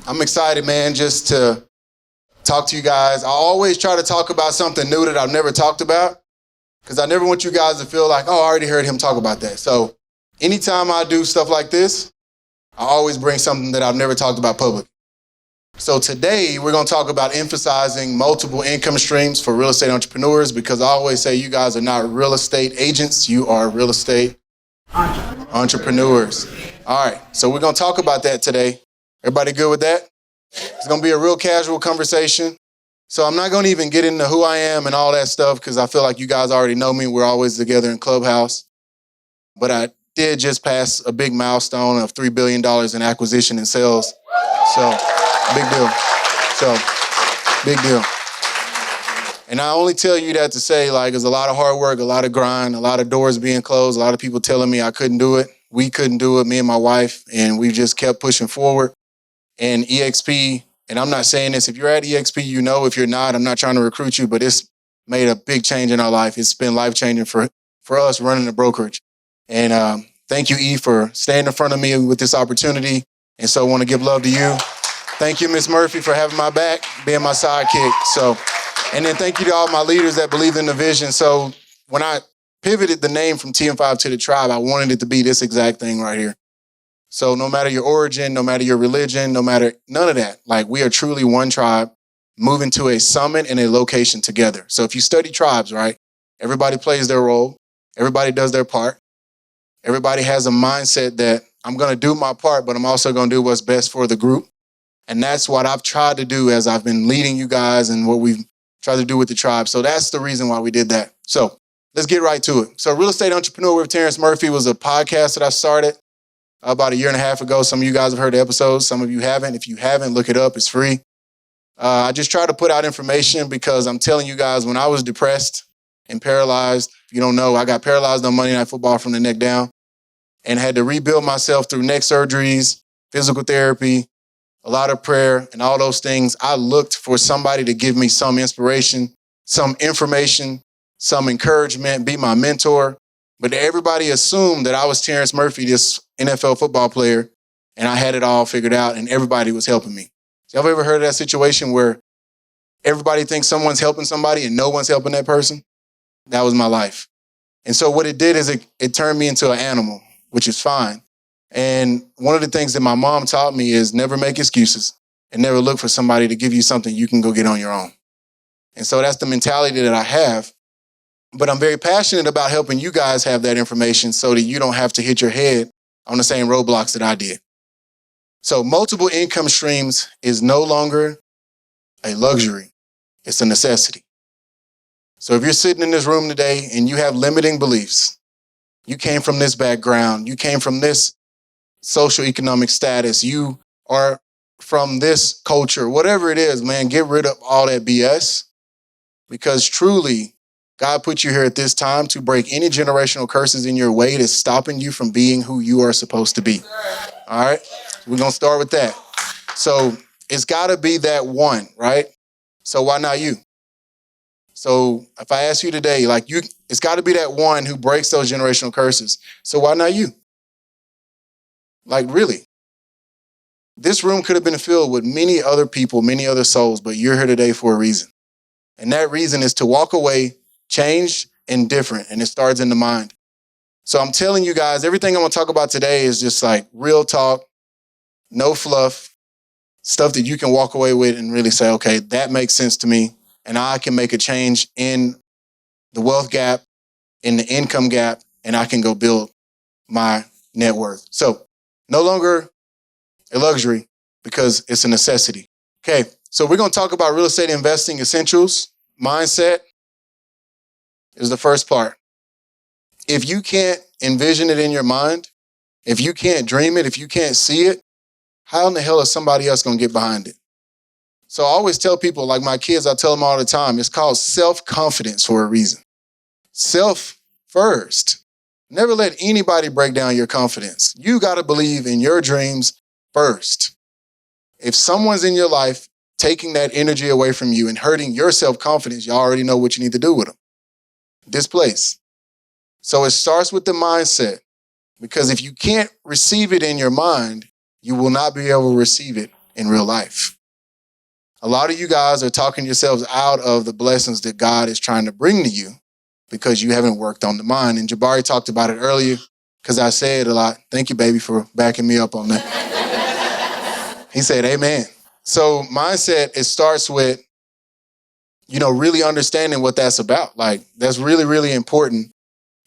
I'm excited, man, just to talk to you guys. I always try to talk about something new that I've never talked about because I never want you guys to feel like, oh, I already heard him talk about that. So anytime I do stuff like this, I always bring something that I've never talked about publicly. So today we're going to talk about emphasizing multiple income streams for real estate entrepreneurs because I always say you guys are not real estate agents, you are real estate entrepreneurs. All right, so we're going to talk about that today. Everybody good with that? It's going to be a real casual conversation. So I'm not going to even get into who I am and all that stuff because I feel like you guys already know me. We're always together in Clubhouse. But I did just pass a big milestone of $3 billion in acquisition and sales. So, big deal. So, big deal. And I only tell you that to say, like, there's a lot of hard work, a lot of grind, a lot of doors being closed, a lot of people telling me I couldn't do it. We couldn't do it, me and my wife, and we just kept pushing forward. And EXP, and I'm not saying this, if you're at EXP, you know. If you're not, I'm not trying to recruit you, but it's made a big change in our life. It's been life-changing for us running the brokerage. And thank you, E, for staying in front of me with this opportunity. And so I want to give love to you. Thank you, Ms. Murphy, for having my back, being my sidekick. So, and then thank you to all my leaders that believe in the vision. So when I pivoted the name from TM5 to the Tribe, I wanted it to be this exact thing right here. So no matter your origin, no matter your religion, no matter none of that, like we are truly one tribe moving to a summit and a location together. So if you study tribes, right, everybody plays their role. Everybody does their part. Everybody has a mindset that I'm going to do my part, but I'm also going to do what's best for the group. And that's what I've tried to do as I've been leading you guys and what we've tried to do with the tribe. So that's the reason why we did that. So let's get right to it. So Real Estate Entrepreneur with Terrence Murphy was a podcast that I started about 1.5 years ago. Some of you guys have heard the episodes. Some of you haven't. If you haven't, look it up. It's free. I just try to put out information because I'm telling you guys, when I was depressed and paralyzed, if you don't know, I got paralyzed on Monday Night Football from the neck down and had to rebuild myself through neck surgeries, physical therapy, a lot of prayer, and all those things. I looked for somebody to give me some inspiration, some information, some encouragement, be my mentor. But everybody assumed that I was Terrence Murphy, this NFL football player, and I had it all figured out, and everybody was helping me. Y'all ever heard of that situation where everybody thinks someone's helping somebody and no one's helping that person? That was my life. And so what it did is it turned me into an animal, which is fine. And one of the things that my mom taught me is never make excuses and never look for somebody to give you something you can go get on your own. And so that's the mentality that I have. But I'm very passionate about helping you guys have that information so that you don't have to hit your head on the same roadblocks that I did. So multiple income streams is no longer a luxury. It's a necessity. So if you're sitting in this room today and you have limiting beliefs, you came from this background, you came from this socioeconomic status, you are from this culture, whatever it is, man, get rid of all that BS because truly, God put you here at this time to break any generational curses in your way that's stopping you from being who you are supposed to be. All right? We're going to start with that. So it's got to be that one, right? So why not you? So if I ask you today, like it's got to be that one who breaks those generational curses. So why not you? Like really? This room could have been filled with many other people, many other souls, but you're here today for a reason. And that reason is to walk away changed and different, and it starts in the mind. So I'm telling you guys, everything I'm going to talk about today is just like real talk, no fluff, stuff that you can walk away with and really say, okay, that makes sense to me, and I can make a change in the wealth gap, in the income gap, and I can go build my net worth. So no longer a luxury because it's a necessity. Okay, so we're going to talk about real estate investing essentials, mindset, is the first part. If you can't envision it in your mind, if you can't dream it, if you can't see it, how in the hell is somebody else going to get behind it? So I always tell people, like my kids, I tell them all the time, it's called self-confidence for a reason. Self first. Never let anybody break down your confidence. You got to believe in your dreams first. If someone's in your life taking that energy away from you and hurting your self-confidence, you already know what you need to do with them. This place. So it starts with the mindset, because if you can't receive it in your mind, you will not be able to receive it in real life. A lot of you guys are talking yourselves out of the blessings that God is trying to bring to you because you haven't worked on the mind. And Jabari talked about it earlier because I say it a lot. Thank you, baby, for backing me up on that. He said, amen. So mindset, it starts with, really understanding what that's about. Like, that's really, really important.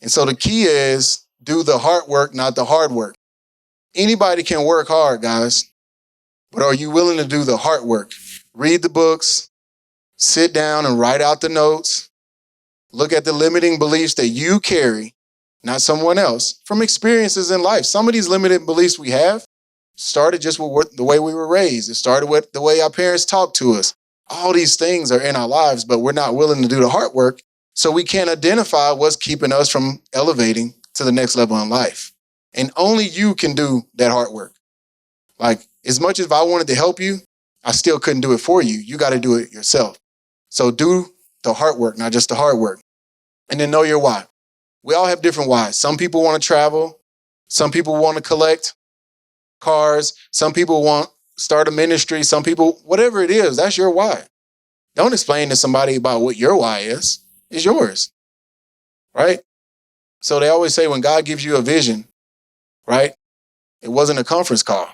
And so the key is do the hard work, not the hard work. Anybody can work hard, guys, but are you willing to do the hard work? Read the books, sit down and write out the notes, look at the limiting beliefs that you carry, not someone else, from experiences in life. Some of these limited beliefs we have started just with the way we were raised. It started with the way our parents talked to us. All these things are in our lives, but we're not willing to do the hard work, so we can't identify what's keeping us from elevating to the next level in life. And only you can do that hard work. Like, as much as I wanted to help you, I still couldn't do it for you. You got to do it yourself. So do the hard work, not just the hard work. And then know your why. We all have different whys. Some people want to travel. Some people want to collect cars. Some people want to start a ministry. Some people, whatever it is, that's your why. Don't explain to somebody about what your why is. It's yours, right? So they always say when God gives you a vision, right, it wasn't a conference call.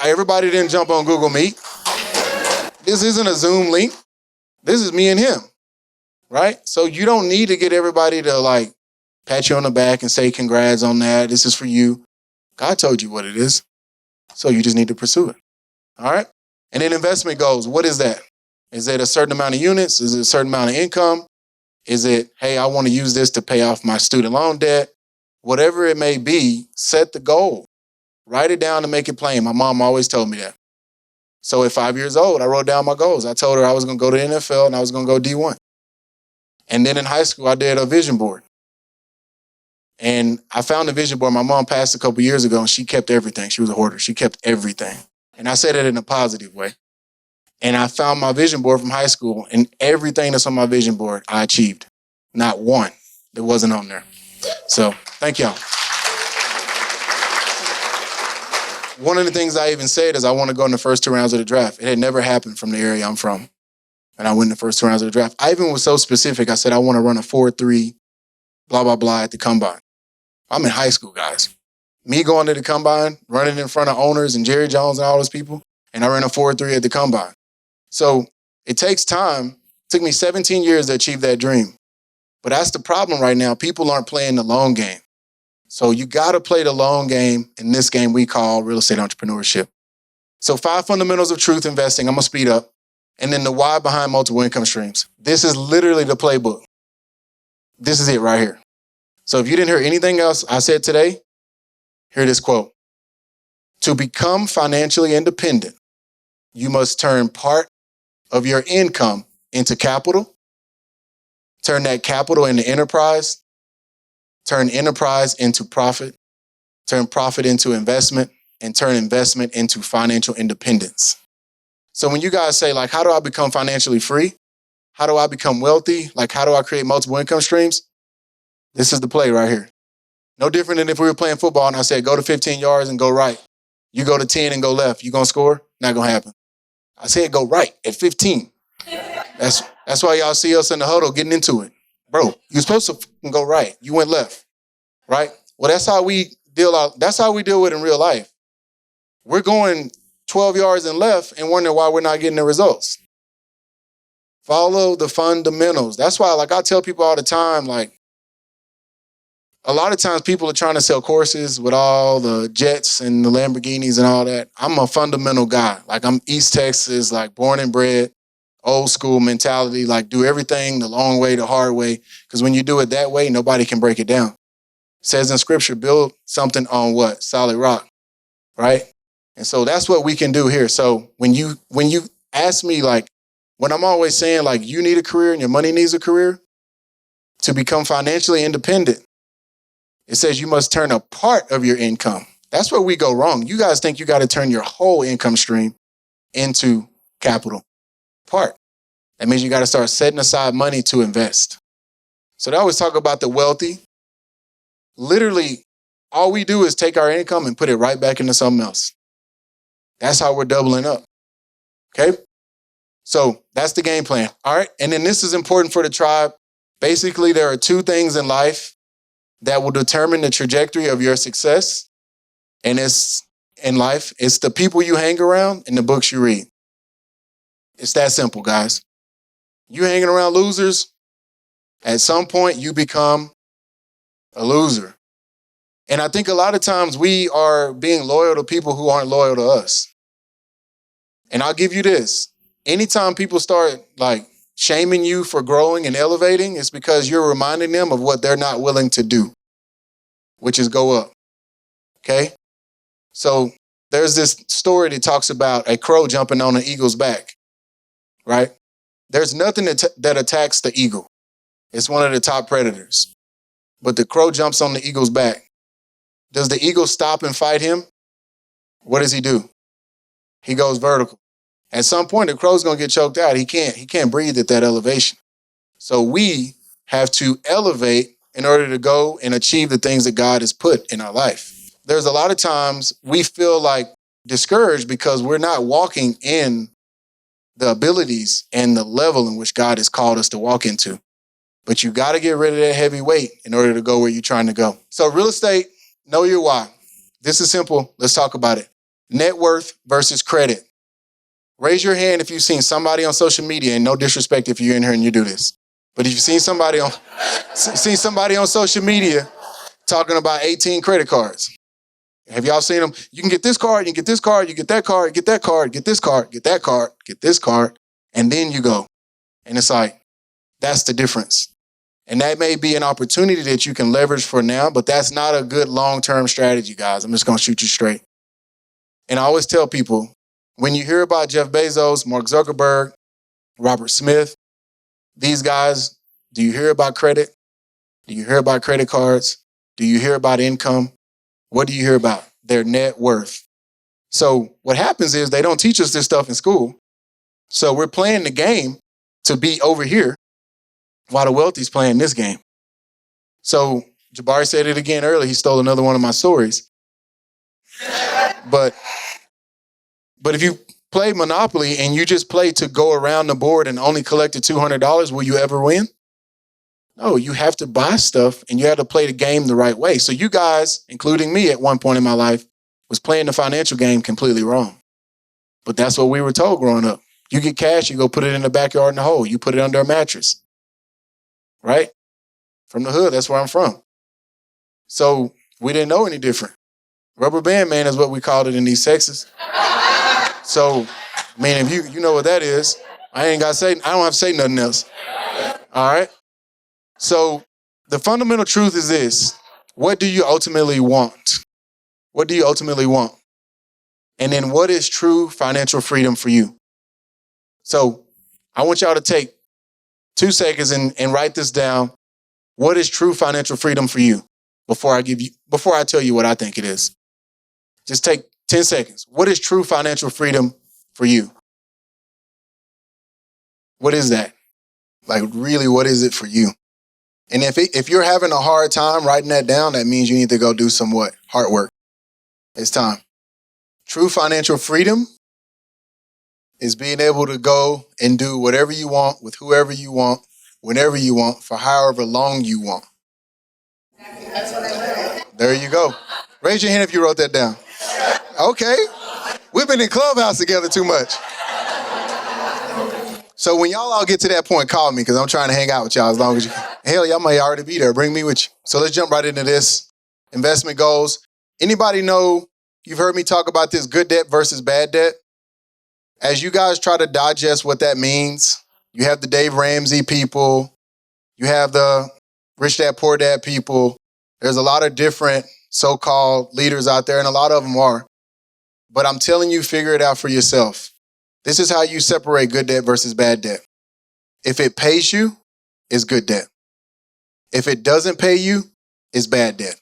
Everybody didn't jump on Google Meet. This isn't a Zoom link. This is me and him, right? So you don't need to get everybody to pat you on the back and say congrats on that. This is for you. God told you what it is. So you just need to pursue it. All right? And then investment goals. What is that? Is it a certain amount of units? Is it a certain amount of income? Is it, hey, I want to use this to pay off my student loan debt? Whatever it may be, set the goal. Write it down and make it plain. My mom always told me that. So at 5 years old, I wrote down my goals. I told her I was going to go to the NFL and I was going to go D1. And then in high school, I did a vision board. And I found the vision board. My mom passed a couple years ago and she kept everything. She was a hoarder. She kept everything. And I said it in a positive way. And I found my vision board from high school, and everything that's on my vision board, I achieved. Not one that wasn't on there. So thank y'all. One of the things I even said is I want to go in the first 2 rounds of the draft. It had never happened from the area I'm from. And I went in the first 2 rounds of the draft. I even was so specific. I said, I want to run a 4.3, blah, blah, blah at the combine. I'm in high school, guys. Me going to the combine, running in front of owners and Jerry Jones and all those people, and I ran a 4.3 at the combine. So it takes time. It took me 17 years to achieve that dream. But that's the problem right now. People aren't playing the long game. So you got to play the long game in this game we call real estate entrepreneurship. So 5 fundamentals of truth investing. I'm going to speed up. And then the why behind multiple income streams. This is literally the playbook. This is it right here. So if you didn't hear anything else I said today, hear this quote. To become financially independent, you must turn part of your income into capital, turn that capital into enterprise, turn enterprise into profit, turn profit into investment, and turn investment into financial independence. So when you guys say, how do I become financially free? How do I become wealthy? How do I create multiple income streams? This is the play right here. No different than if we were playing football and I said, go to 15 yards and go right. You go to 10 and go left. You going to score? Not going to happen. I said go right at 15. That's why y'all see us in the huddle getting into it. Bro, you're supposed to go right. You went left, right? Well, that's how we deal with it in real life. We're going 12 yards and left and wonder why we're not getting the results. Follow the fundamentals. That's why, I tell people all the time, a lot of times people are trying to sell courses with all the jets and the Lamborghinis and all that. I'm a fundamental guy. I'm East Texas, born and bred, old school mentality, do everything the long way, the hard way. Because when you do it that way, nobody can break it down. It says in scripture, build something on what? Solid rock, right? And so that's what we can do here. So when you ask me, when I'm always saying, you need a career and your money needs a career, to become financially independent, it says you must turn a part of your income. That's where we go wrong. You guys think you got to turn your whole income stream into capital. Part. That means you got to start setting aside money to invest. So they always talk about the wealthy. Literally, all we do is take our income and put it right back into something else. That's how we're doubling up. Okay? So that's the game plan. All right. And then this is important for the tribe. Basically, there are two things in life that will determine the trajectory of your success. And it's in life, it's the people you hang around and the books you read. It's that simple, guys. You hanging around losers, at some point you become a loser. And I think a lot of times we are being loyal to people who aren't loyal to us. And I'll give you this. Anytime people start like shaming you for growing and elevating, it's because you're reminding them of what they're not willing to do, which is go up. Okay? So there's this story that talks about a crow jumping on an eagle's back, right? There's nothing that attacks the eagle. It's one of the top predators. But the crow jumps on the eagle's back. Does the eagle stop and fight him? What does he do? He goes vertical. At some point, the crow's going to get choked out. He can't breathe at that elevation. So we have to elevate in order to go and achieve the things that God has put in our life. There's a lot of times we feel like discouraged because we're not walking in the abilities and the level in which God has called us to walk into. But you got to get rid of that heavy weight in order to go where you're trying to go. So real estate, know your why. This is simple. Let's talk about it. Net worth versus credit. Raise your hand if you've seen somebody on social media, and no disrespect if you're in here and you do this. But if you've seen somebody on social media talking about 18 credit cards. Have y'all seen them? You can get this card, you can get this card, you get that card, get that card, get this card, get that card, get this card, and then you go. And it's like, that's the difference. And that may be an opportunity that you can leverage for now, but that's not a good long-term strategy, guys. I'm just going to shoot you straight. And I always tell people, when you hear about Jeff Bezos, Mark Zuckerberg, Robert Smith, these guys, do you hear about credit? Do you hear about credit cards? Do you hear about income? What do you hear about? Their net worth. So what happens is they don't teach us this stuff in school. So we're playing the game to be over here while the wealthy's playing this game. So Jabari said it again earlier. He stole another one of my stories. But if you play Monopoly and you just play to go around the board and only collected $200, will you ever win? No, you have to buy stuff and you have to play the game the right way. So you guys, including me at one point in my life, was playing the financial game completely wrong. But that's what we were told growing up. You get cash, you go put it in the backyard in the hole. You put it under a mattress. Right? From the hood, that's where I'm from. So we didn't know any different. Rubber band man is what we called it in East Texas. So, I mean, if you know what that is, I don't have to say nothing else. All right? So the fundamental truth is this. What do you ultimately want? What do you ultimately want? And then what is true financial freedom for you? So I want y'all to take 2 seconds and write this down. What is true financial freedom for you? Before I tell you what I think it is. Just take 10 seconds. What is true financial freedom for you? What is that? Like, really, what is it for you? And if you're having a hard time writing that down, that means you need to go do some what? Hard work. It's time. True financial freedom is being able to go and do whatever you want with whoever you want, whenever you want, for however long you want. There you go. Raise your hand if you wrote that down. Okay. We've been in Clubhouse together too much. So when y'all all get to that point, call me because I'm trying to hang out with y'all as long as you can. Hell, y'all might already be there. Bring me with you. So let's jump right into this. Investment goals. Anybody know, you've heard me talk about this good debt versus bad debt? As you guys try to digest what that means, you have the Dave Ramsey people. You have the Rich Dad Poor Dad people. There's a lot of different so-called leaders out there, and a lot of them are. But I'm telling you, figure it out for yourself. This is how you separate good debt versus bad debt. If it pays you, it's good debt. If it doesn't pay you, it's bad debt.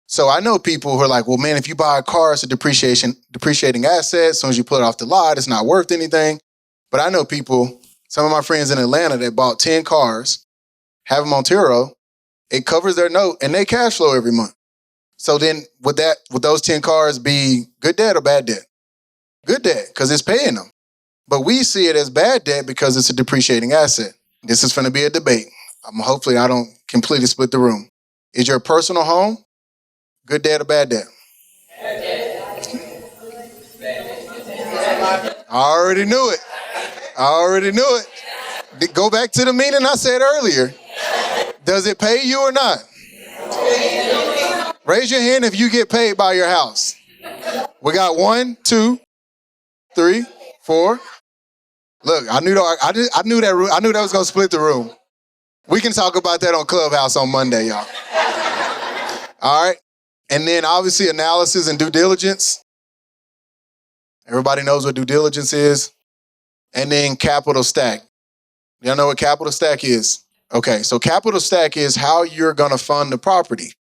So I know people who are like, well, man, if you buy a car, it's a depreciating asset. As soon as you pull it off the lot, it's not worth anything. But I know people, some of my friends in Atlanta that bought 10 cars, have them on Turo, it covers their note, and they cash flow every month. So then would those 10 cars be good debt or bad debt? Good debt, because it's paying them. But we see it as bad debt because it's a depreciating asset. This is going to be a debate. Hopefully I don't completely split the room. Is your personal home good debt or bad debt? I already knew it. I already knew it. Go back to the meeting I said earlier. Does it pay you or not? Raise your hand if you get paid by your house. We got 1, 2, 3, 4. Look, I knew that was gonna split the room. We can talk about that on Clubhouse on Monday, y'all. All right. And then obviously analysis and due diligence. Everybody knows what due diligence is. And then capital stack. Y'all know what capital stack is? Okay, so capital stack is how you're gonna fund the property.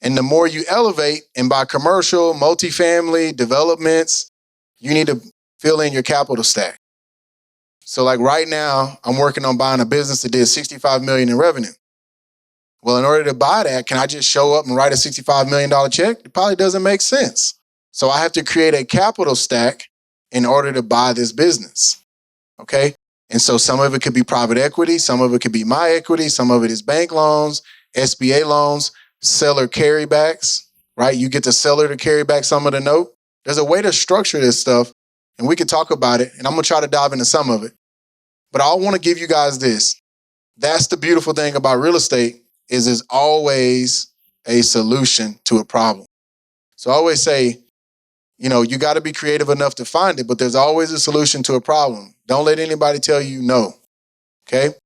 And the more you elevate and buy commercial, multifamily, developments, you need to fill in your capital stack. So like right now, I'm working on buying a business that did $65 million in revenue. Well, in order to buy that, can I just show up and write a $65 million check? It probably doesn't make sense. So I have to create a capital stack in order to buy this business, okay? And so some of it could be private equity, some of it could be my equity, some of it is bank loans, SBA loans, seller carrybacks, right? You get the seller to carry back some of the note. There's a way to structure this stuff, and we can talk about it, and I'm gonna try to dive into some of it. But I want to give you guys this. That's the beautiful thing about real estate is there's always a solution to a problem. So I always say, you got to be creative enough to find it, but there's always a solution to a problem. Don't let anybody tell you no, okay?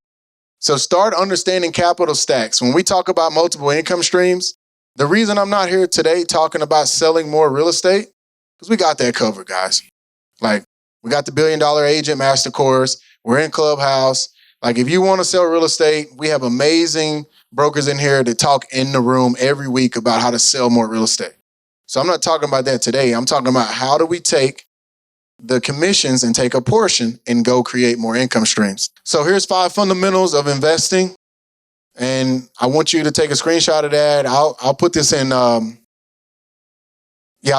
So start understanding capital stacks. When we talk about multiple income streams, the reason I'm not here today talking about selling more real estate, because we got that covered, guys. Like, we got the $1 Billion Agent Master Course. We're in Clubhouse. Like, if you want to sell real estate, we have amazing brokers in here that talk in the room every week about how to sell more real estate. So I'm not talking about that today. I'm talking about how do we take the commissions and take a portion and go create more income streams. So here's 5 fundamentals of investing. And I want you to take a screenshot of that. I'll put this in, I'll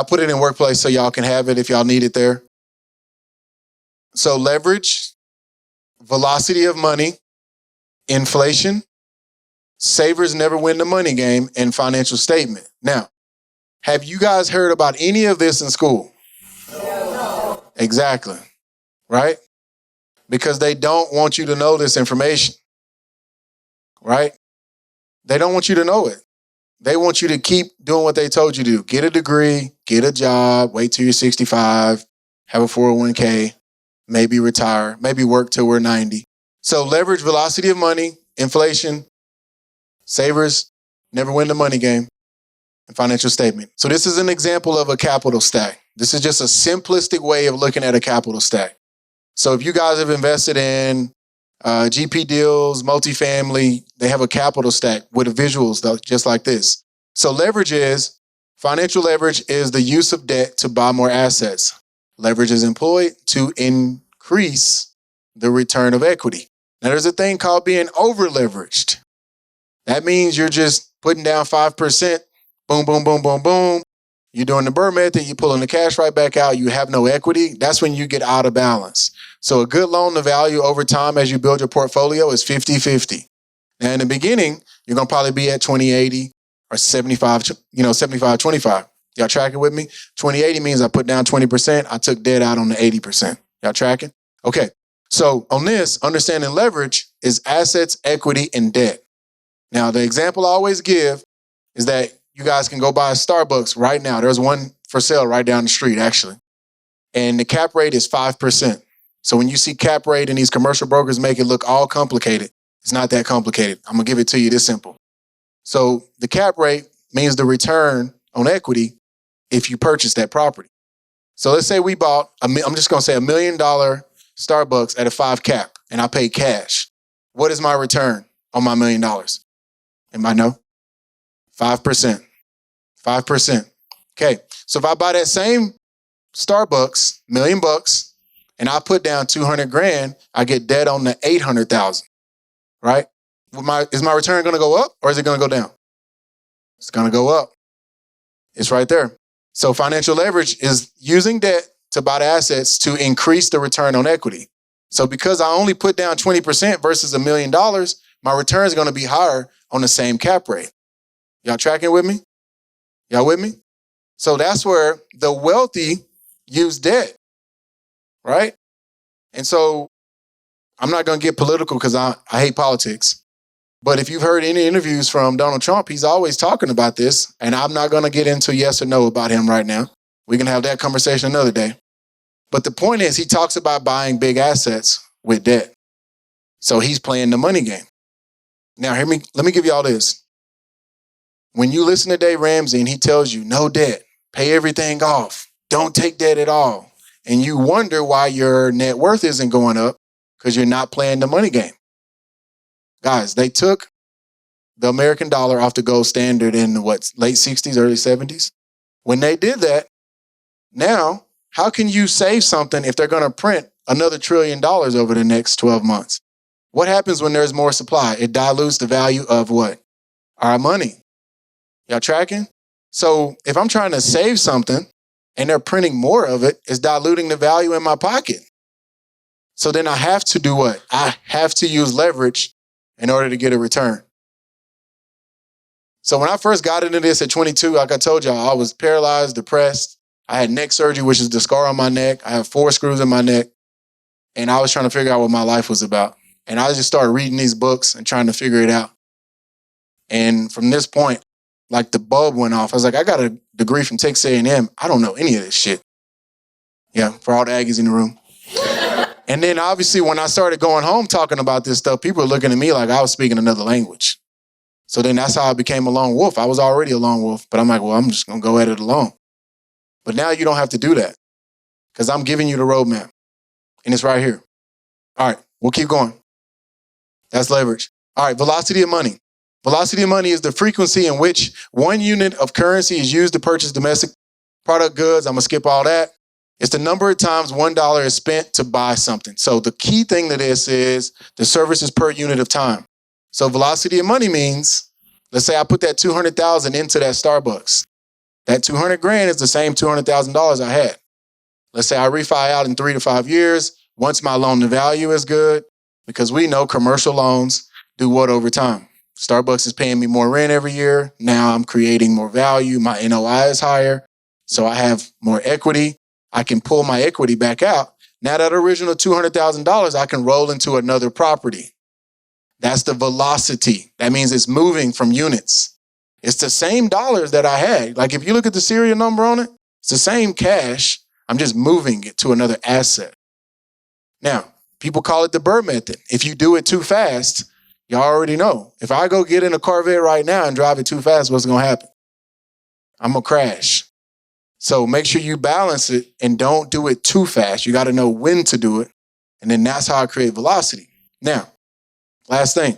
put it in Workplace so y'all can have it if y'all need it there. So leverage, velocity of money, inflation, savers never win the money game, and financial statement. Now, have you guys heard about any of this in school? No. Exactly, right? Because they don't want you to know this information, right? They don't want you to know it. They want you to keep doing what they told you to do. Get a degree, get a job, wait till you're 65, have a 401k, maybe retire, maybe work till we're 90. So leverage, velocity of money, inflation, savers never win the money game, and financial statement. So this is an example of a capital stack. This is just a simplistic way of looking at a capital stack. So if you guys have invested in GP deals, multifamily, they have a capital stack with visuals though, just like this. So financial leverage is the use of debt to buy more assets. Leverage is employed to increase the return of equity. Now there's a thing called being over leveraged. That means you're just putting down 5%, boom, boom, boom, boom, boom. You're doing the Burr method, you're pulling the cash right back out, you have no equity. That's when you get out of balance. So a good loan to value over time as you build your portfolio is 50-50. Now in the beginning, you're gonna probably be at 20-80 or 75-25. Y'all tracking with me? 20-80 means I put down 20%, I took debt out on the 80%. Y'all tracking? Okay, so on this, understanding leverage is assets, equity, and debt. Now the example I always give is that you guys can go buy a Starbucks right now. There's one for sale right down the street, actually. And the cap rate is 5%. So when you see cap rate and these commercial brokers make it look all complicated, it's not that complicated. I'm gonna give it to you this simple. So the cap rate means the return on equity if you purchase that property. So let's say we bought, I'm just gonna say $1 million Starbucks at a 5 cap and I paid cash. What is my return on my $1 million? Anybody know? 5%. 5%. Okay, so if I buy that same Starbucks, $1 million, and I put down 200 grand, I get debt on the 800,000, right? Is my return gonna go up or is it gonna go down? It's gonna go up. It's right there. So financial leverage is using debt to buy the assets to increase the return on equity. So because I only put down 20% versus $1 million, my return is going to be higher on the same cap rate. Y'all tracking with me? Y'all with me? So that's where the wealthy use debt, right? And so I'm not going to get political because I hate politics. But if you've heard any interviews from Donald Trump, he's always talking about this. And I'm not going to get into yes or no about him right now. We can have that conversation another day. But the point is, he talks about buying big assets with debt. So he's playing the money game. Now, let me give you all this. When you listen to Dave Ramsey and he tells you no debt, pay everything off, don't take debt at all, and you wonder why your net worth isn't going up because you're not playing the money game. Guys, they took the American dollar off the gold standard in late 60s, early 70s. When they did that, now, how can you save something if they're going to print another $1 trillion over the next 12 months? What happens when there's more supply? It dilutes the value of what? Our money. Y'all tracking? So if I'm trying to save something and they're printing more of it, it's diluting the value in my pocket. So then I have to do what? I have to use leverage in order to get a return. So when I first got into this at 22, like I told y'all, I was paralyzed, depressed. I had neck surgery, which is the scar on my neck. I have 4 screws in my neck. And I was trying to figure out what my life was about. And I just started reading these books and trying to figure it out. And from this point, like the bulb went off. I was like, I got a degree from Texas A&M. I don't know any of this shit. Yeah, for all the Aggies in the room. And then obviously when I started going home talking about this stuff, people were looking at me like I was speaking another language. So then that's how I became a lone wolf. I was already a lone wolf, but I'm like, well, I'm just going to go at it alone. But now you don't have to do that because I'm giving you the roadmap and it's right here. All right, we'll keep going. That's leverage. All right, velocity of money. Velocity of money is the frequency in which one unit of currency is used to purchase domestic product goods. I'm going to skip all that. It's the number of times $1 is spent to buy something. So the key thing to this is the services per unit of time. So velocity of money means, let's say I put that $200,000 into that Starbucks. That $200,000 is the same $200,000 I had. Let's say I refi out in 3 to 5 years. Once my loan to value is good, because we know commercial loans do what over time? Starbucks is paying me more rent every year. Now I'm creating more value. My NOI is higher. So I have more equity. I can pull my equity back out. Now that original $200,000, I can roll into another property. That's the velocity. That means it's moving from units. It's the same dollars that I had. Like if you look at the serial number on it, it's the same cash. I'm just moving it to another asset. Now, people call it the Burr method. If you do it too fast, y'all already know. If I go get in a Corvette right now and drive it too fast, what's going to happen? I'm going to crash. So make sure you balance it and don't do it too fast. You got to know when to do it. And then that's how I create velocity. Now, last thing,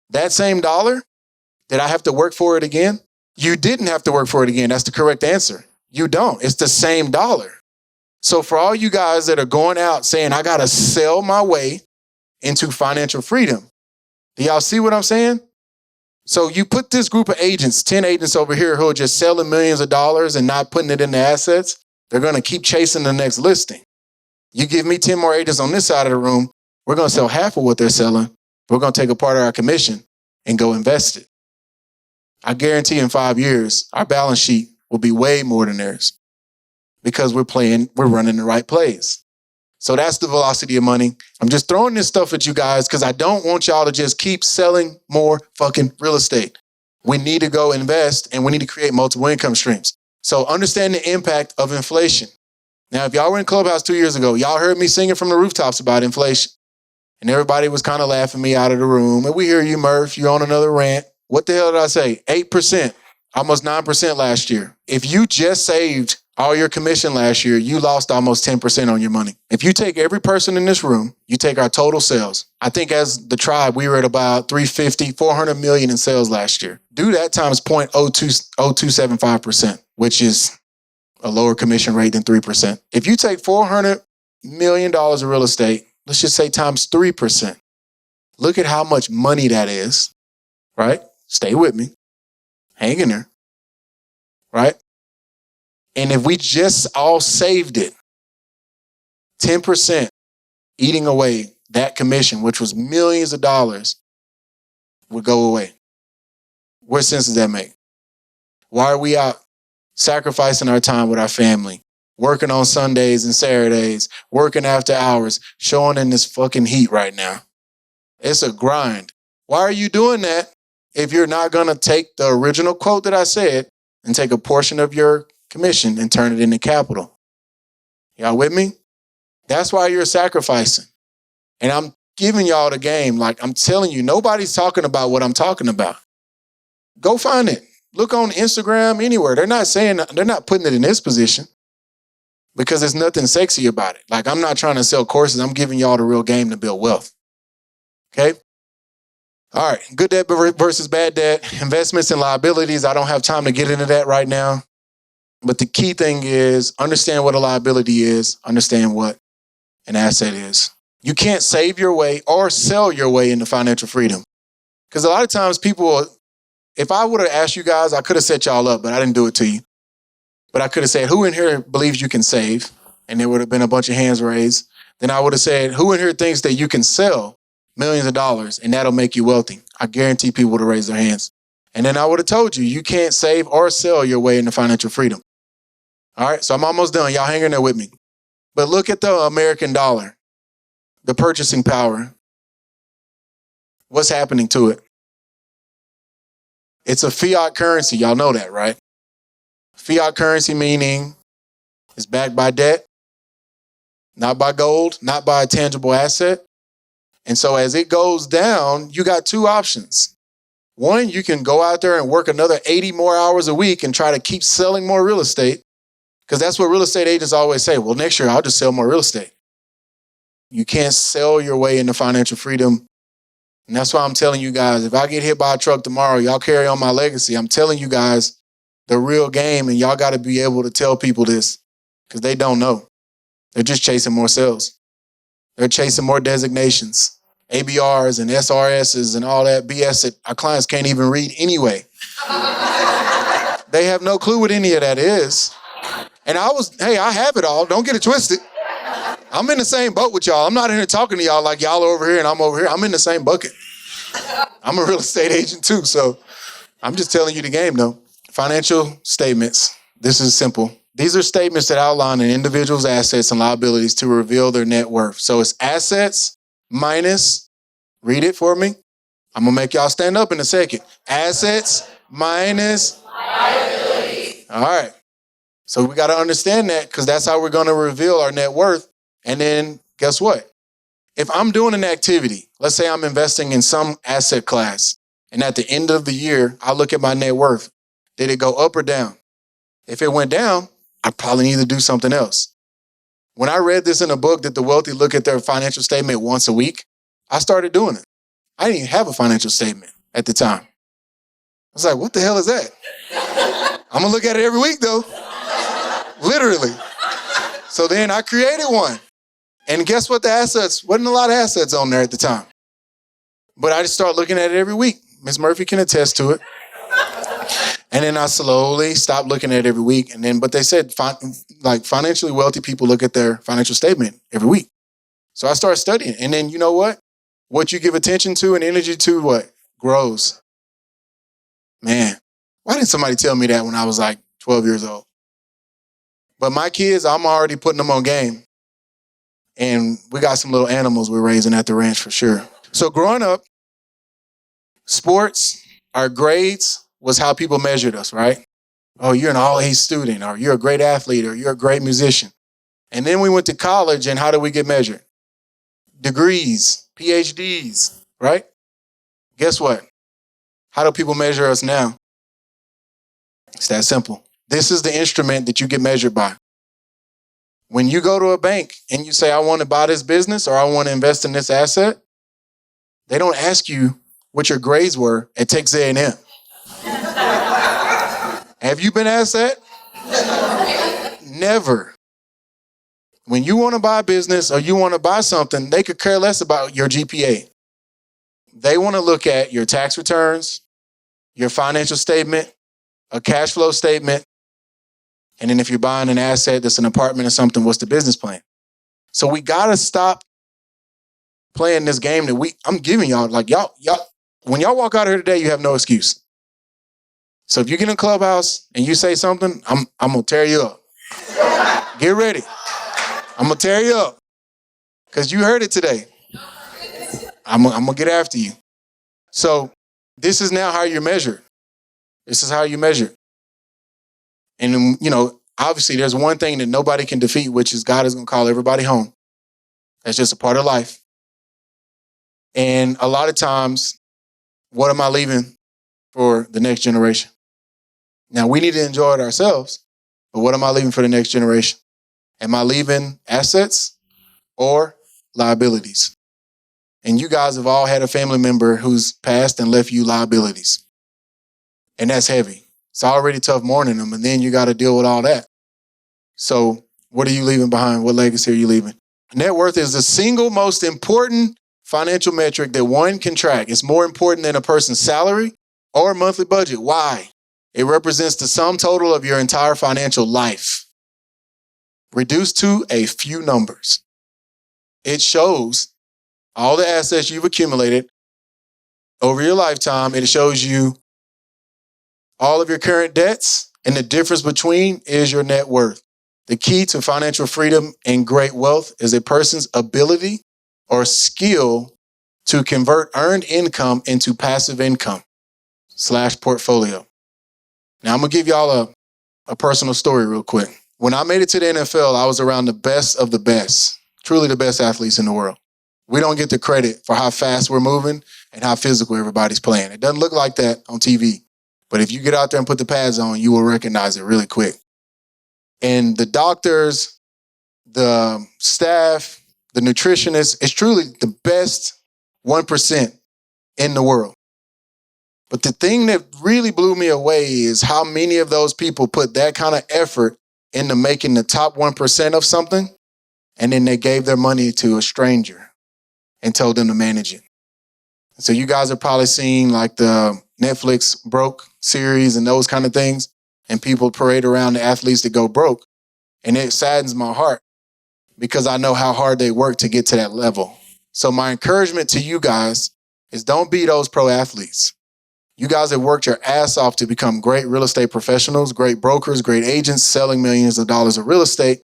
that same dollar, did I have to work for it again? You didn't have to work for it again. That's the correct answer. You don't. It's the same dollar. So for all you guys that are going out saying, I got to sell my way into financial freedom, do y'all see what I'm saying? So you put this group of agents, 10 agents over here who are just selling millions of dollars and not putting it into assets, they're going to keep chasing the next listing. You give me 10 more agents on this side of the room, we're going to sell half of what they're selling. We're going to take a part of our commission and go invest it. I guarantee in 5 years, our balance sheet will be way more than theirs because we're running the right plays. So that's the velocity of money. I'm just throwing this stuff at you guys because I don't want y'all to just keep selling more fucking real estate. We need to go invest and we need to create multiple income streams. So understand the impact of inflation. Now, if y'all were in Clubhouse 2 years ago, y'all heard me singing from the rooftops about inflation. And everybody was kind of laughing me out of the room. And we hear you, Murph, you're on another rant. What the hell did I say? 8%, almost 9% last year. If you just saved all your commission last year, you lost almost 10% on your money. If you take every person in this room, you take our total sales. I think as the tribe, we were at about 400 million in sales last year. Do that times 0.0275%, which is a lower commission rate than 3%. If you take $400 million of real estate, let's just say times 3%. Look at how much money that is, right? Stay with me. Hang in there, right? And if we just all saved it, 10% eating away that commission, which was millions of dollars, would go away. What sense does that make? Why are we out sacrificing our time with our family, working on Sundays and Saturdays, working after hours, showing in this fucking heat right now? It's a grind. Why are you doing that if you're not going to take the original quote that I said and take a portion of your commission and turn it into capital? Y'all with me? That's why you're sacrificing. And I'm giving y'all the game. Like I'm telling you, nobody's talking about what I'm talking about. Go find it. Look on Instagram, anywhere. They're not putting it in this position because there's nothing sexy about it. Like I'm not trying to sell courses. I'm giving y'all the real game to build wealth. Okay? All right. Good debt versus bad debt. Investments and liabilities. I don't have time to get into that right now. But the key thing is understand what a liability is. Understand what an asset is. You can't save your way or sell your way into financial freedom. Because a lot of times people, if I would have asked you guys, I could have set y'all up, but I didn't do it to you. But I could have said, who in here believes you can save? And there would have been a bunch of hands raised. Then I would have said, who in here thinks that you can sell millions of dollars and that'll make you wealthy? I guarantee people would have raised their hands. And then I would have told you, you can't save or sell your way into financial freedom. All right, so I'm almost done. Y'all hang in there with me. But look at the American dollar, the purchasing power. What's happening to it? It's a fiat currency. Y'all know that, right? Fiat currency meaning it's backed by debt, not by gold, not by a tangible asset. And so as it goes down, you got two options. One, you can go out there and work another 80 more hours a week and try to keep selling more real estate, because that's what real estate agents always say. Well, next year I'll just sell more real estate. You can't sell your way into financial freedom. And that's why I'm telling you guys, if I get hit by a truck tomorrow, y'all carry on my legacy. I'm telling you guys the real game, and y'all got to be able to tell people this because they don't know. They're just chasing more sales. They're chasing more designations, ABRs and SRSs and all that BS that our clients can't even read anyway. They have no clue what any of that is. And I have it all. Don't get it twisted. I'm in the same boat with y'all. I'm not in here talking to y'all like y'all are over here and I'm over here. I'm in the same bucket. I'm a real estate agent too, so I'm just telling you the game though. Financial statements. This is simple. These are statements that outline an individual's assets and liabilities to reveal their net worth. So it's assets minus, read it for me. I'm going to make y'all stand up in a second. Assets minus liabilities. All right. So we got to understand that because that's how we're going to reveal our net worth. And then guess what? If I'm doing an activity, let's say I'm investing in some asset class, and at the end of the year, I look at my net worth. Did it go up or down? If it went down, I probably need to do something else. When I read this in a book that the wealthy look at their financial statement once a week, I started doing it. I didn't even have a financial statement at the time. I was like, what the hell is that? I'm going to look at it every week though. Literally. So then I created one. And guess what? The assets, wasn't a lot of assets on there at the time. But I just started looking at it every week. Ms. Murphy can attest to it. And then I slowly stopped looking at it every week. And then, but they said, like financially wealthy people look at their financial statement every week. So I started studying. And then you know what? What you give attention to and energy to, what? Grows. Man, why didn't somebody tell me that when I was like 12 years old? But my kids, I'm already putting them on game. And we got some little animals we're raising at the ranch for sure. So growing up, sports, our grades was how people measured us, right? Oh, you're an all-A student, or you're a great athlete, or you're a great musician. And then we went to college, and how do we get measured? Degrees, PhDs, right? Guess what? How do people measure us now? It's that simple. This is the instrument that you get measured by. When you go to a bank and you say, I want to buy this business or I want to invest in this asset, they don't ask you what your grades were at Texas A&M. Have you been asked that? Never. When you want to buy a business or you want to buy something, they could care less about your GPA. They want to look at your tax returns, your financial statement, a cash flow statement, And then if you're buying an asset that's an apartment or something, what's the business plan? So we got to stop playing this game that I'm giving y'all. Like y'all, when y'all walk out of here today, you have no excuse. So if you get in a clubhouse and you say something, I'm going to tear you up. Get ready. I'm going to tear you up because you heard it today. I'm going to get after you. So this is now how you're measured. This is how you measure. And, obviously there's one thing that nobody can defeat, which is God is going to call everybody home. That's just a part of life. And a lot of times, what am I leaving for the next generation? Now, we need to enjoy it ourselves, but what am I leaving for the next generation? Am I leaving assets or liabilities? And you guys have all had a family member who's passed and left you liabilities. And that's heavy. It's already tough mourning them, and then you got to deal with all that. So what are you leaving behind? What legacy are you leaving? Net worth is the single most important financial metric that one can track. It's more important than a person's salary or monthly budget. Why? It represents the sum total of your entire financial life, reduced to a few numbers. It shows all the assets you've accumulated over your lifetime. It shows you all of your current debts, and the difference between is your net worth. The key to financial freedom and great wealth is a person's ability or skill to convert earned income into passive income / portfolio. Now, I'm going to give y'all a personal story real quick. When I made it to the NFL, I was around the best of the best, truly the best athletes in the world. We don't get the credit for how fast we're moving and how physical everybody's playing. It doesn't look like that on TV. But if you get out there and put the pads on, you will recognize it really quick. And the doctors, the staff, the nutritionists, it's truly the best 1% in the world. But the thing that really blew me away is how many of those people put that kind of effort into making the top 1% of something, and then they gave their money to a stranger and told them to manage it. So you guys have probably seen like the Netflix Broke series and those kind of things, and people parade around the athletes that go broke. And it saddens my heart because I know how hard they work to get to that level. So my encouragement to you guys is don't be those pro athletes. You guys have worked your ass off to become great real estate professionals, great brokers, great agents, selling millions of dollars of real estate.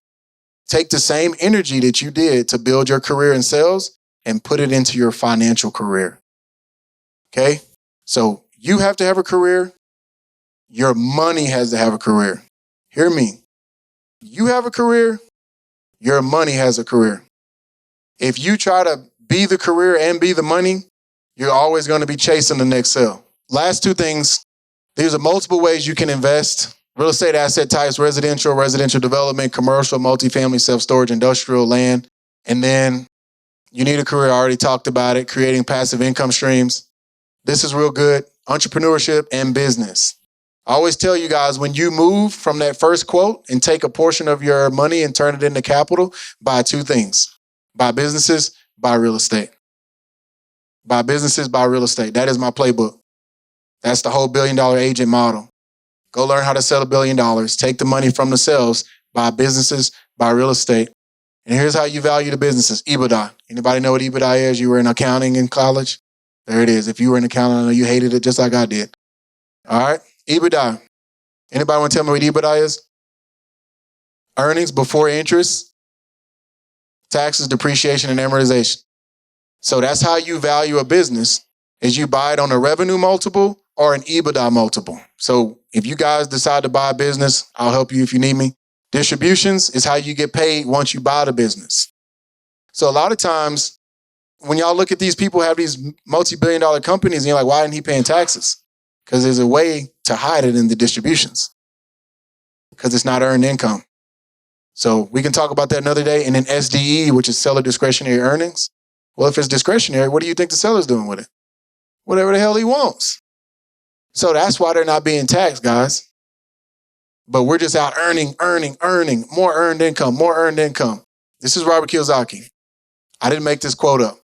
Take the same energy that you did to build your career in sales and put it into your financial career. Okay? So you have to have a career. Your money has to have a career. Hear me. You have a career. Your money has a career. If you try to be the career and be the money, you're always going to be chasing the next sale. Last two things. There's multiple ways you can invest. Real estate asset types, residential development, commercial, multifamily, self-storage, industrial, land. And then you need a career. I already talked about it. Creating passive income streams. This is real good. Entrepreneurship and business. I always tell you guys, when you move from that first quote and take a portion of your money and turn it into capital, buy two things. Buy businesses, buy real estate. Buy businesses, buy real estate. That is my playbook. That's the whole $1 billion agent model. Go learn how to sell $1 billion. Take the money from the sales, buy businesses, buy real estate. And here's how you value the businesses. EBITDA. Anybody know what EBITDA is? You were in accounting in college? There it is. If you were in accounting, I know you hated it just like I did. All right? EBITDA. Anybody want to tell me what EBITDA is? Earnings before interest, taxes, depreciation, and amortization. So that's how you value a business, is you buy it on a revenue multiple or an EBITDA multiple. So if you guys decide to buy a business, I'll help you if you need me. Distributions is how you get paid once you buy the business. So a lot of times when y'all look at these people have these multi-billion dollar companies and you're like, why isn't he paying taxes? Because there's a way to hide it in the distributions because it's not earned income. So we can talk about that another day. And then SDE, which is seller discretionary earnings. Well, if it's discretionary, what do you think the seller's doing with it? Whatever the hell he wants. So that's why they're not being taxed, guys. But we're just out earning, more earned income. This is Robert Kiyosaki. I didn't make this quote up.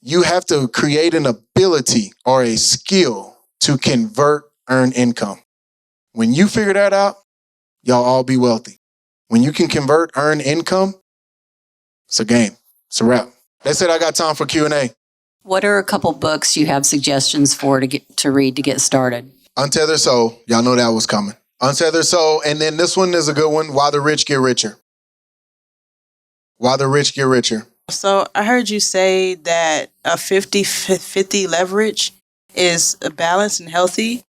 You have to create an ability or a skill to convert earned income. When you figure that out, y'all all be wealthy. When you can convert earned income, it's a game. It's a wrap. That's it. I got time for Q&A. What are a couple books you have suggestions for to read to get started? Untethered Soul. Y'all know that was coming. Untethered Soul. And then this one is a good one. Why the Rich Get Richer. Why the Rich Get Richer. So I heard you say that a 50-50 leverage is balanced and healthy,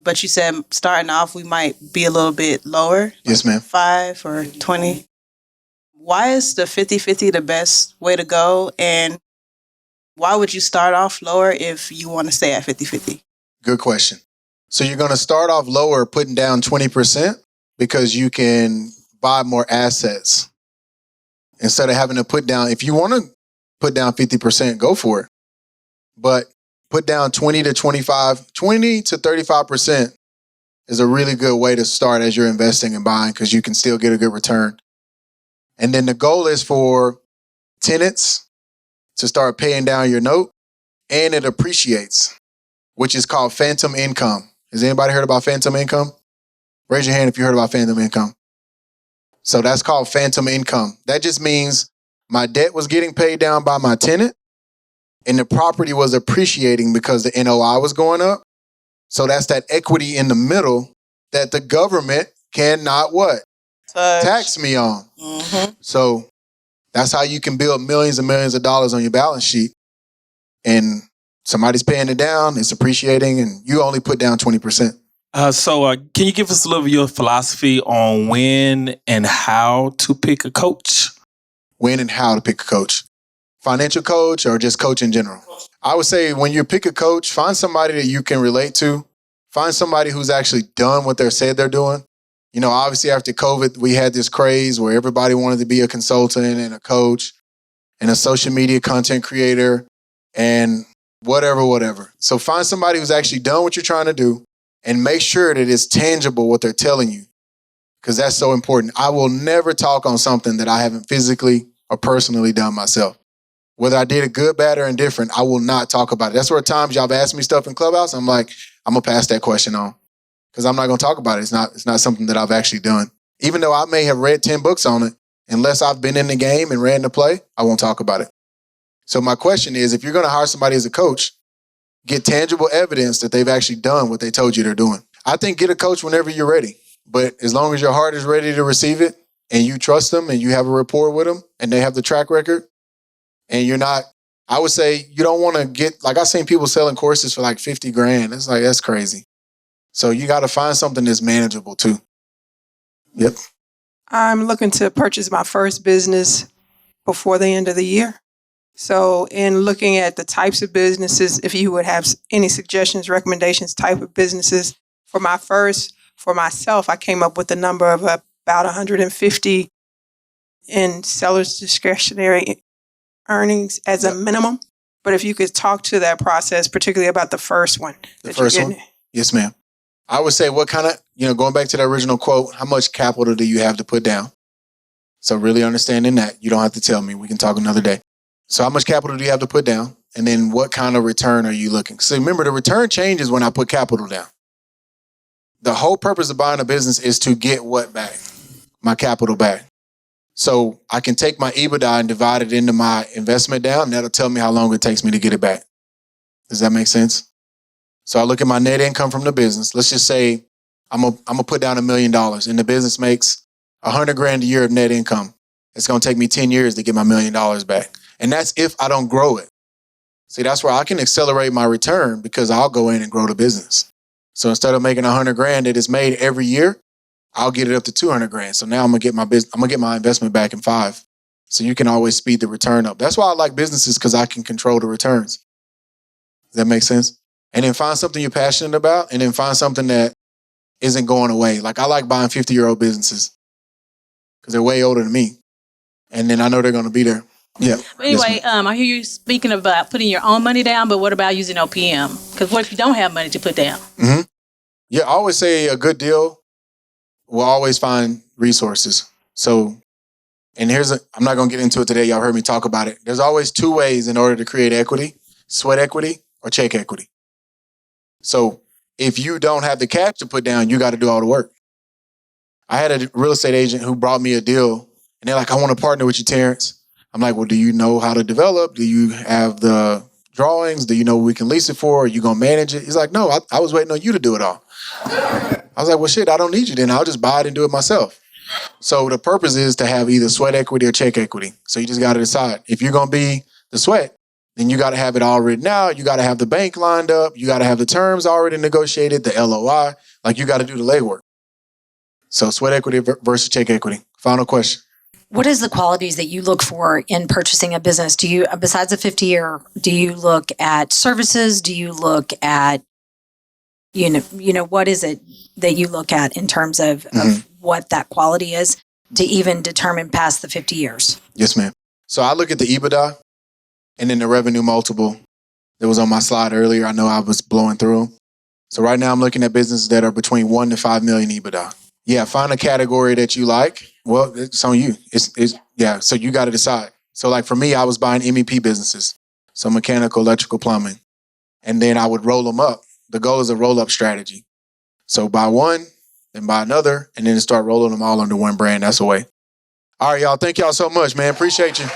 but you said starting off we might be a little bit lower. Yes, ma'am. 5 or 20. Why is the 50-50 the best way to go? And why would you start off lower if you want to stay at 50-50? Good question. So you're going to start off lower, putting down 20% because you can buy more assets instead of having to put down. If you want to put down 50%, go for it. But put down 20 to 35% is a really good way to start as you're investing and buying because you can still get a good return. And then the goal is for tenants to start paying down your note, and it appreciates, which is called phantom income. Has anybody heard about phantom income? Raise your hand if you heard about phantom income. So that's called phantom income. That just means my debt was getting paid down by my tenant and the property was appreciating because the NOI was going up. So that's that equity in the middle that the government cannot what? Tax me on. Mm-hmm. So that's how you can build millions and millions of dollars on your balance sheet. And somebody's paying it down, it's appreciating, and you only put down 20%. So can you give us a little of your philosophy on when and how to pick a coach? When and how to pick a coach. Financial coach or just coach in general? I would say when you pick a coach, find somebody that you can relate to. Find somebody who's actually done what they said they're doing. You know, obviously after COVID, we had this craze where everybody wanted to be a consultant and a coach and a social media content creator and whatever. So find somebody who's actually done what you're trying to do and make sure that it's tangible what they're telling you, because that's so important. I will never talk on something that I haven't physically or personally done myself. Whether I did it good, bad, or indifferent, I will not talk about it. That's where at times y'all have asked me stuff in Clubhouse. I'm like, I'm going to pass that question on because I'm not going to talk about it. It's not something that I've actually done. Even though I may have read 10 books on it, unless I've been in the game and ran the play, I won't talk about it. So my question is, if you're going to hire somebody as a coach, get tangible evidence that they've actually done what they told you they're doing. I think get a coach whenever you're ready. But as long as your heart is ready to receive it and you trust them and you have a rapport with them and they have the track record and you're not, I would say you don't want to get, like I've seen people selling courses for like 50 grand. It's like, that's crazy. So you got to find something that's manageable too. Yep. I'm looking to purchase my first business before the end of the year. So in looking at the types of businesses, if you would have any suggestions, recommendations, type of businesses for myself, I came up with a number of about 150 in seller's discretionary earnings as a minimum. But if you could talk to that process, particularly about the first one. The first one? Yes, ma'am. I would say what kind of, going back to the original quote, how much capital do you have to put down? So really understanding that, you don't have to tell me. We can talk another day. So how much capital do you have to put down? And then what kind of return are you looking? So remember, the return changes when I put capital down. The whole purpose of buying a business is to get what back? My capital back. So I can take my EBITDA and divide it into my investment down. And that'll tell me how long it takes me to get it back. Does that make sense? So I look at my net income from the business. Let's just say I'm gonna put down $1 million and the business makes 100 grand a year of net income. It's going to take me 10 years to get my $1 million back. And that's if I don't grow it. See, that's where I can accelerate my return because I'll go in and grow the business. So instead of making 100 grand that is made every year, I'll get it up to 200 grand. So now I'm gonna get my investment back in 5. So you can always speed the return up. That's why I like businesses, because I can control the returns. Does that make sense? And then find something you're passionate about, and then find something that isn't going away. Like I like buying 50-year-old businesses because they're way older than me. And then I know they're gonna be there. Yeah. But anyway, I hear you speaking about putting your own money down, but what about using OPM? Because what if you don't have money to put down? Mm-hmm. Yeah, I always say a good deal will always find resources. So, and I'm not going to get into it today. Y'all heard me talk about it. There's always 2 ways in order to create equity: sweat equity or check equity. So if you don't have the cash to put down, you got to do all the work. I had a real estate agent who brought me a deal, and they're like, I want to partner with you, Terrence. I'm like, well, do you know how to develop? Do you have the drawings? Do you know what we can lease it for? Are you going to manage it? He's like, no, I was waiting on you to do it all. I was like, well, shit, I don't need you then. I'll just buy it and do it myself. So the purpose is to have either sweat equity or check equity. So you just got to decide. If you're going to be the sweat, then you got to have it all written out. You got to have the bank lined up. You got to have the terms already negotiated, the LOI. Like you got to do the legwork. So sweat equity versus check equity. Final question. What is the qualities that you look for in purchasing a business? Do you, besides the 50-year, do you look at services? Do you look at, what is it that you look at in terms of what that quality is to even determine past the 50 years? Yes, ma'am. So I look at the EBITDA and then the revenue multiple that was on my slide earlier. I know I was blowing through them. So right now I'm looking at businesses that are between 1 to 5 million EBITDA. Yeah, find a category that you like. Well, it's on you. So you got to decide. So like for me, I was buying MEP businesses. So mechanical, electrical, plumbing. And then I would roll them up. The goal is a roll-up strategy. So buy one, then buy another, and then start rolling them all under one brand. That's the way. All right, y'all. Thank y'all so much, man. Appreciate you.